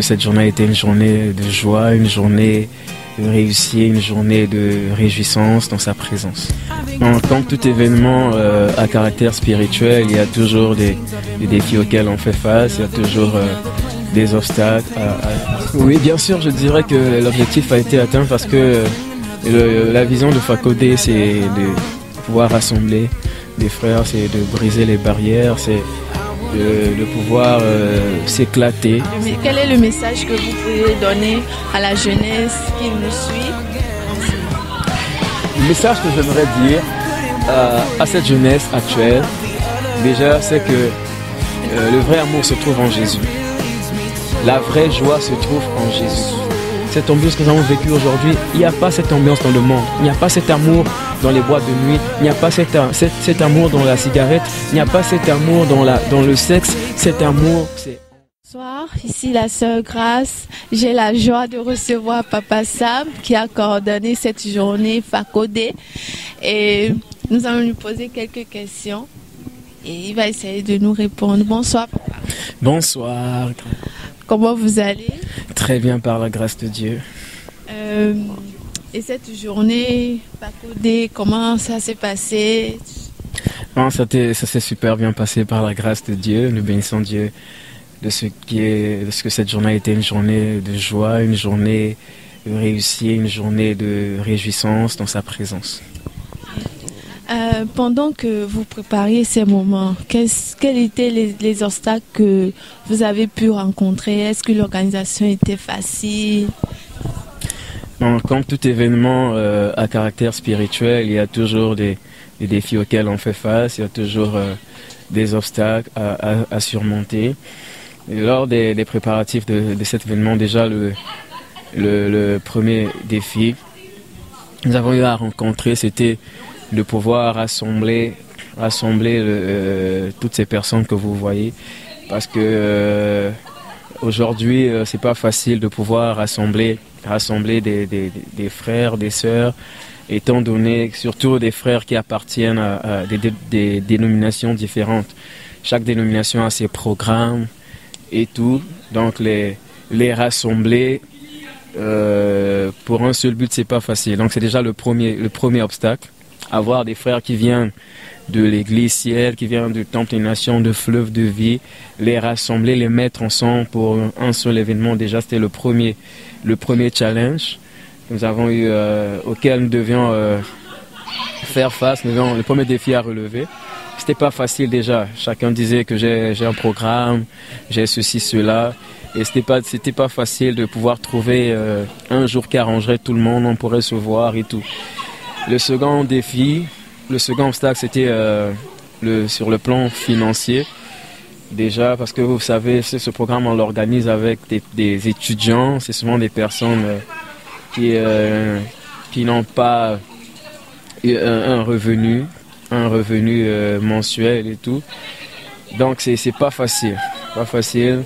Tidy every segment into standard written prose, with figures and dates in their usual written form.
que cette journée a été une journée de joie, une journée de réussite, une journée de réjouissance dans sa présence. Comme tout événement à caractère spirituel, il y a toujours des défis auxquels on fait face, il y a toujours des obstacles. Oui, bien sûr, je dirais que l'objectif a été atteint parce que la vision de FACODé, c'est de pouvoir rassembler des frères, c'est de briser les barrières, c'est de pouvoir s'éclater. Mais quel est le message que vous pouvez donner à la jeunesse qui nous suit? Le message que j'aimerais dire à cette jeunesse actuelle, déjà, c'est que le vrai amour se trouve en Jésus. La vraie joie se trouve en Jésus. Cette ambiance que nous avons vécue aujourd'hui, il n'y a pas cette ambiance dans le monde. Il n'y a pas cet amour dans les boîtes de nuit. Il n'y a pas cet amour dans la cigarette. Il n'y a pas cet amour dans le sexe. Cet amour, c'est... Bonsoir, ici la sœur Grâce. J'ai la joie de recevoir Papa Sam qui a coordonné cette journée FACODé. Et nous allons lui poser quelques questions. Et il va essayer de nous répondre. Bonsoir, Papa. Bonsoir. Comment vous allez? Très bien, par la grâce de Dieu. Et cette journée FACODé, comment ça s'est passé? Ça s'est super bien passé par la grâce de Dieu. Nous bénissons Dieu de ce que cette journée a été une journée de joie, une journée de réussite, une journée de réjouissance dans sa présence. Pendant que vous prépariez ces moments, quels étaient les obstacles que vous avez pu rencontrer? Est-ce que l'organisation était facile? Comme tout événement à caractère spirituel, il y a toujours des défis auxquels on fait face, il y a toujours des obstacles à surmonter. Et lors des préparatifs de cet événement, déjà le premier défi que nous avons eu à rencontrer, c'était de pouvoir rassembler toutes ces personnes que vous voyez, parce que aujourd'hui c'est pas facile de pouvoir rassembler des frères, des sœurs, étant donné surtout des frères qui appartiennent à des dénominations différentes. Chaque dénomination a ses programmes et tout, donc les rassembler pour un seul but, c'est pas facile. Donc c'est déjà le premier obstacle. Avoir des frères qui viennent de l'église ciel, qui viennent du temple des nations, de fleuve de vie, les rassembler, les mettre ensemble pour un seul événement. Déjà, c'était le premier challenge que nous avons eu, auquel nous devions faire face. Le premier défi à relever. C'était pas facile déjà. Chacun disait que j'ai un programme, j'ai ceci, cela. Et c'était pas facile de pouvoir trouver un jour qui arrangerait tout le monde, on pourrait se voir et tout. Le second obstacle, c'était sur le plan financier. Déjà, parce que vous savez, ce programme, on l'organise avec des étudiants. C'est souvent des personnes qui n'ont pas un revenu mensuel et tout. Donc, c'est pas facile. Pas facile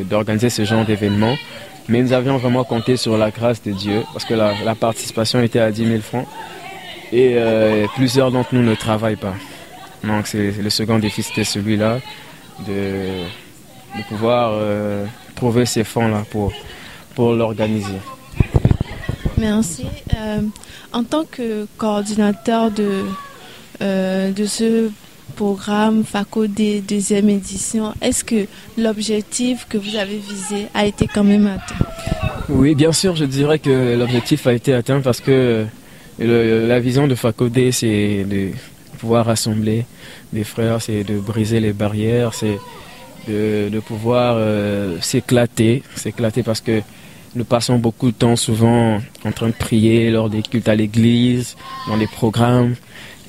d'organiser ce genre d'événement. Mais nous avions vraiment compté sur la grâce de Dieu, parce que la participation était à 10 000 francs et plusieurs d'entre nous ne travaillent pas. Donc le second défi, c'était celui-là, de pouvoir trouver ces fonds-là pour l'organiser. Merci. En tant que coordinateur de ce programme FACODé deuxième édition, est-ce que l'objectif que vous avez visé a été quand même atteint? Oui, bien sûr, je dirais que l'objectif a été atteint parce que la vision de FACODé, c'est de pouvoir rassembler des frères, c'est de briser les barrières, c'est de pouvoir s'éclater parce que nous passons beaucoup de temps souvent en train de prier lors des cultes à l'église, dans les programmes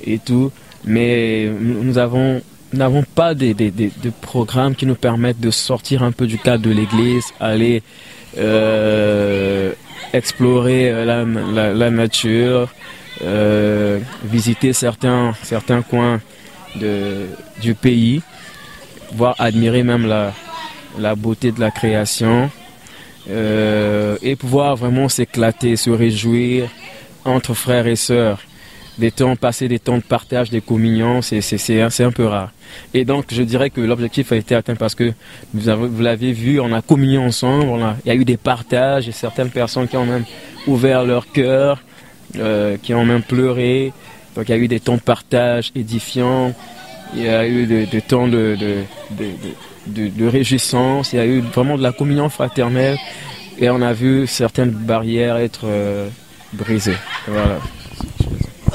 et tout. Mais nous n'avons pas de programmes qui nous permettent de sortir un peu du cadre de l'église, aller explorer la nature, visiter certains coins du pays, voir admirer même la beauté de la création et pouvoir vraiment s'éclater, se réjouir entre frères et sœurs. passer des temps de partage, des communions, c'est un peu rare. Et donc, je dirais que l'objectif a été atteint parce que vous l'avez vu, on a communié ensemble, il y a eu des partages et certaines personnes qui ont même ouvert leur cœur, qui ont même pleuré. Donc, il y a eu des temps de partage édifiants, il y a eu des temps de réjouissance, il y a eu vraiment de la communion fraternelle et on a vu certaines barrières être brisées. Voilà.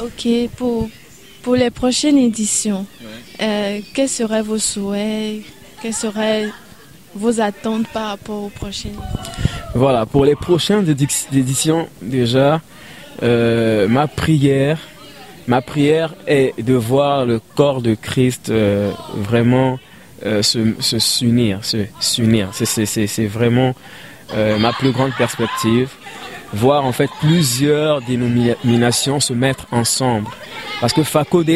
Ok, pour les prochaines éditions, quels seraient vos souhaits, quelles seraient vos attentes par rapport aux prochaines éditions? Voilà, pour les prochaines éditions, déjà, ma prière est de voir le corps de Christ vraiment s'unir. C'est vraiment ma plus grande perspective. Voir en fait plusieurs dénominations se mettre ensemble. Parce que Fakode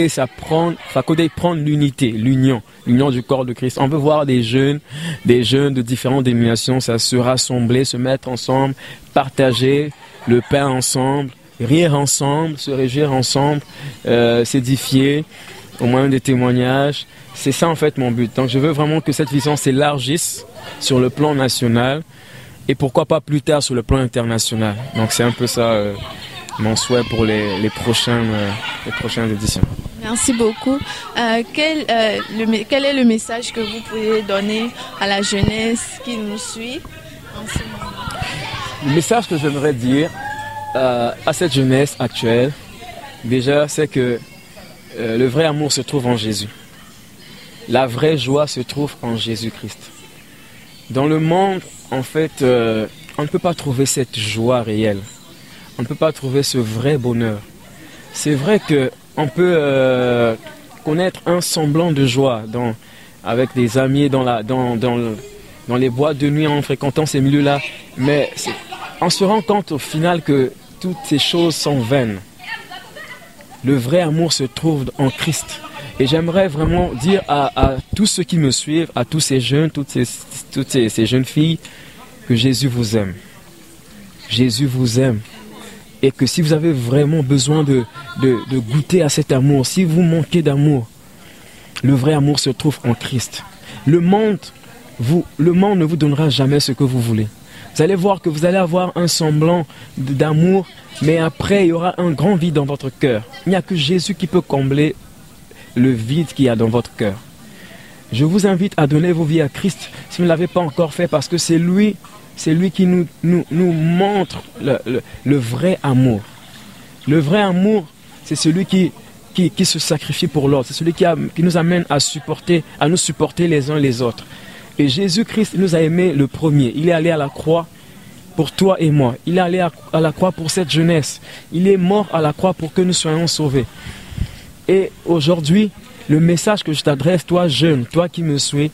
prend l'unité, l'union du corps de Christ. On veut voir des jeunes de différentes dénominations se rassembler, se mettre ensemble, partager le pain ensemble, rire ensemble, se réjouir ensemble, s'édifier au moyen des témoignages. C'est ça en fait mon but. Donc je veux vraiment que cette vision s'élargisse sur le plan national et pourquoi pas plus tard sur le plan international. Donc c'est un peu ça mon souhait pour les prochaines éditions. Merci beaucoup. Quel est le message que vous pouvez donner à la jeunesse qui nous suit en ce moment? Le message que j'aimerais dire à cette jeunesse actuelle, déjà, c'est que le vrai amour se trouve en Jésus. La vraie joie se trouve en Jésus-Christ. Dans le monde, en fait, on ne peut pas trouver cette joie réelle. On ne peut pas trouver ce vrai bonheur. C'est vrai qu'on peut connaître un semblant de joie avec des amis dans les boîtes de nuit en fréquentant ces milieux-là. Mais on se rend compte au final que toutes ces choses sont vaines. Le vrai amour se trouve en Christ. Et j'aimerais vraiment dire à tous ceux qui me suivent, à tous ces jeunes, toutes ces jeunes filles, que Jésus vous aime. Jésus vous aime. Et que si vous avez vraiment besoin de goûter à cet amour, si vous manquez d'amour, le vrai amour se trouve en Christ. Le monde ne vous donnera jamais ce que vous voulez. Vous allez voir que vous allez avoir un semblant d'amour, mais après il y aura un grand vide dans votre cœur. Il n'y a que Jésus qui peut combler le vide qu'il y a dans votre cœur. Je vous invite à donner vos vies à Christ si vous ne l'avez pas encore fait, parce que c'est lui qui nous montre le vrai amour. Le vrai amour, c'est celui qui se sacrifie pour l'autre. C'est celui qui nous amène à nous supporter les uns les autres. Et Jésus-Christ nous a aimés le premier. Il est allé à la croix pour toi et moi. Il est allé à la croix pour cette jeunesse. Il est mort à la croix pour que nous soyons sauvés. Et aujourd'hui, le message que je t'adresse, toi jeune, toi qui me suis,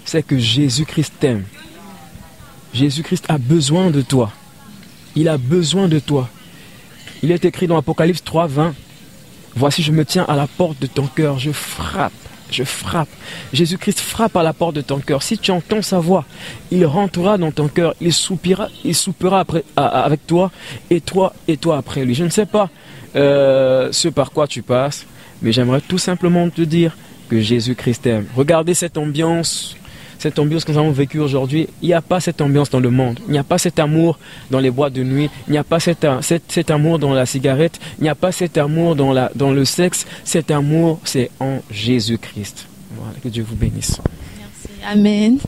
c'est que Jésus-Christ t'aime. Jésus-Christ a besoin de toi. Il a besoin de toi. Il est écrit dans Apocalypse 3:20. Voici, je me tiens à la porte de ton cœur, je frappe. Jésus-Christ frappe à la porte de ton cœur. Si tu entends sa voix, il rentrera dans ton cœur, il soupira avec toi et toi après lui. Je ne sais pas ce par quoi tu passes, mais j'aimerais tout simplement te dire que Jésus-Christ t'aime. Regardez cette ambiance que nous avons vécue aujourd'hui. Il n'y a pas cette ambiance dans le monde. Il n'y a pas cet amour dans les boîtes de nuit. Il n'y a pas cet amour dans la cigarette. Il n'y a pas cet amour dans le sexe. Cet amour, c'est en Jésus-Christ. Voilà, que Dieu vous bénisse. Merci. Amen.